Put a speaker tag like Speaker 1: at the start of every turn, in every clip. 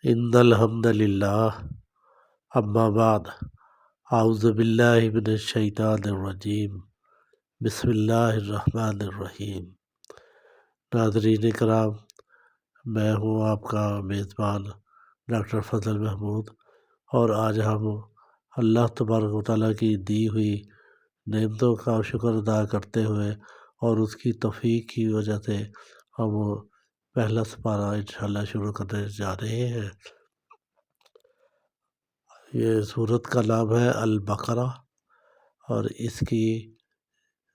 Speaker 1: ان الحمد للہ اما بعد اعوذ باللہ من الشیطان الرجیم بسم اللہ الرحمن الرحیم۔ ناظرین کرام، میں ہوں آپ کا میزبان ڈاکٹر فضل محمود، اور آج ہم اللہ تبارک و تعالیٰ کی دی ہوئی نعمتوں کا شکر ادا کرتے ہوئے اور اس کی توفیق کی وجہ سے ہم پہلا سپارہ انشاءاللہ شروع کرنے جا رہے ہیں۔ یہ سورت کا نام ہے البقرہ، اور اس کی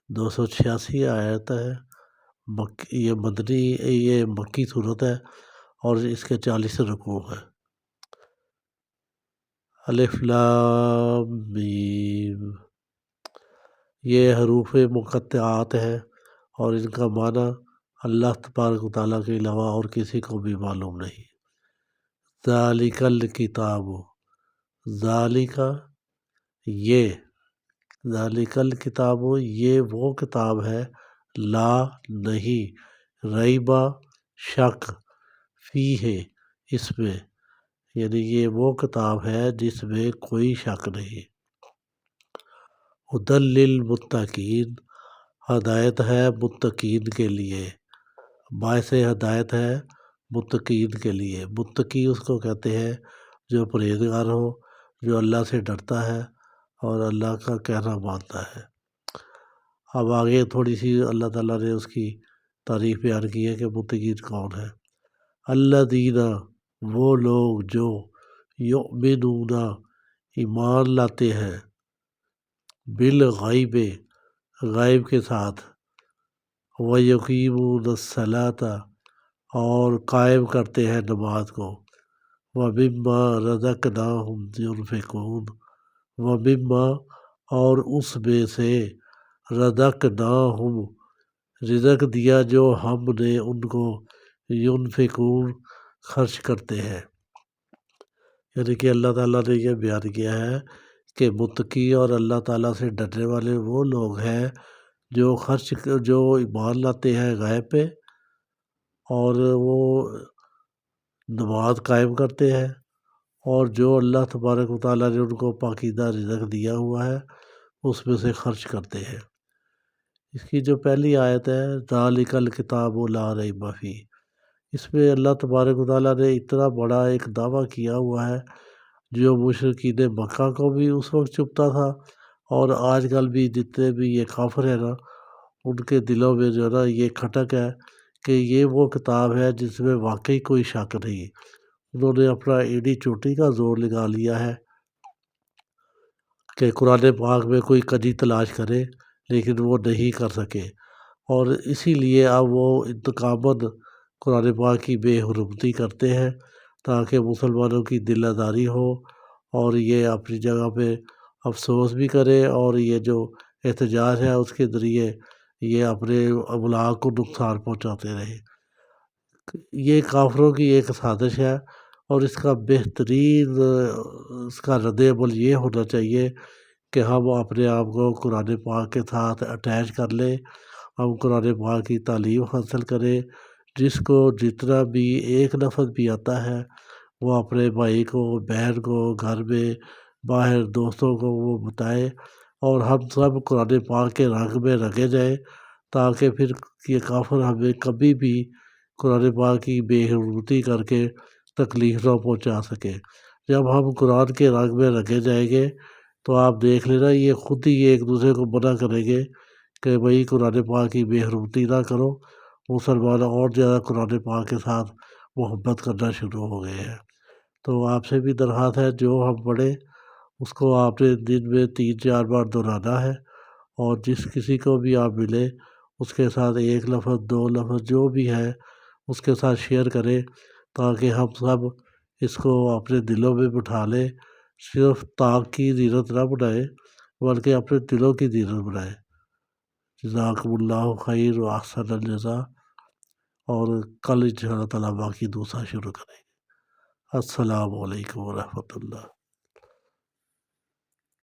Speaker 1: 286 آیت ہے۔ یہ مکی سورت ہے اور اس کے 40 رکوع ہیں۔ الف لام میم، یہ حروف مقطعات ہیں اور ان کا معنی اللہ تبارک و تعالیٰ کے علاوہ اور کسی کو بھی معلوم نہیں۔ ذالک الکتاب، ذالک یہ، ذالک الکتاب یہ وہ کتاب ہے، لا نہیں، ریبہ شک، فی ہے اس میں، یعنی یہ وہ کتاب ہے جس میں کوئی شک نہیں۔ ھدی للمتقین، ہدایت ہے متقین کے لیے، باعث ہدایت ہے متقین کے لیے۔ متقی اس کو کہتے ہیں جو پرہیزگار ہو، جو اللہ سے ڈرتا ہے اور اللہ کا کہنا مانتا ہے۔ اب آگے تھوڑی سی اللہ تعالیٰ نے اس کی تعریف بیان کی ہے کہ متقین کون ہے۔ الذین، وہ لوگ جو یؤمنون، ایمان لاتے ہیں، بالغیب، غیب کے ساتھ، ویقیمون الصلاۃ، اور قائم کرتے ہیں نماز کو، ومما رزقناہم ينفقون، ومما، اور اس میں سے، رزقناہم، رزق دیا جو ہم نے ان کو، ينفقون، خرچ کرتے ہیں۔ یعنی کہ اللہ تعالیٰ نے یہ بیان کیا ہے کہ متقی اور اللہ تعالیٰ سے ڈرنے والے وہ لوگ ہیں جو ایمان لاتے ہیں غیب پہ، اور وہ نماز قائم کرتے ہیں، اور جو اللہ تبارک و تعالیٰ نے ان کو پاکیزہ رزق دیا ہوا ہے اس میں سے خرچ کرتے ہیں۔ اس کی جو پہلی آیت ہے، ذالک الکتاب لا ریب فیہ، اس میں اللہ تبارک و تعالیٰ نے اتنا بڑا ایک دعویٰ کیا ہوا ہے جو مشرکین مکہ کو بھی اس وقت چبھتا تھا، اور آج کل بھی جتنے بھی یہ کافر ہیں نا، ان کے دلوں میں جو ہے نا یہ کھٹک ہے کہ یہ وہ کتاب ہے جس میں واقعی کوئی شک نہیں۔ انہوں نے اپنا ایڑی چوٹی کا زور لگا لیا ہے کہ قرآن پاک میں کوئی کجی تلاش کرے، لیکن وہ نہیں کر سکے، اور اسی لیے اب وہ انتقاماً قرآن پاک کی بے حرمتی کرتے ہیں تاکہ مسلمانوں کی دل آزاری ہو، اور یہ اپنی جگہ پہ افسوس بھی کرے، اور یہ جو احتجاج ہے اس کے ذریعے یہ اپنے املاک کو نقصان پہنچاتے رہے۔ یہ کافروں کی ایک سازش ہے، اور اس کا بہترین اس کا رد عمل یہ ہونا چاہیے کہ ہم اپنے آپ کو قرآن پاک کے ساتھ اٹیچ کر لیں، ہم قرآن پاک کی تعلیم حاصل کریں، جس کو جتنا بھی ایک لفظ بھی آتا ہے وہ اپنے بھائی کو، بہن کو، گھر میں باہر دوستوں کو وہ بتائے، اور ہم سب قرآن پاک کے رنگ میں رنگے جائیں، تاکہ پھر یہ کافر ہمیں کبھی بھی قرآن پاک کی بے حرمتی کر کے تکلیف نہ پہنچا سکے۔ جب ہم قرآن کے رنگ میں رنگے جائیں گے تو آپ دیکھ لینا یہ خود ہی ایک دوسرے کو منع کریں گے کہ بھئی قرآن پاک کی بے حرمتی نہ کرو۔ مسلمان اور زیادہ قرآن پاک کے ساتھ محبت کرنا شروع ہو گئے ہیں۔ تو آپ سے بھی درخواست ہے جو ہم پڑھیں اس کو آپ نے دن میں 3-4 بار دہرانا ہے، اور جس کسی کو بھی آپ ملے اس کے ساتھ 1 لفظ 2 لفظ جو بھی ہے اس کے ساتھ شیئر کریں، تاکہ ہم سب اس کو اپنے دلوں میں بٹھا لیں، صرف طاق کی زینت نہ بنائیں بلکہ اپنے دلوں کی زینت بنائیں۔ جزاکم اللہ خیر و احسن الجزاء، اور کل انشاءاللہ تعالیٰ باقی دوسرا شروع کریں گے۔ السلام علیکم ورحمۃ اللہ۔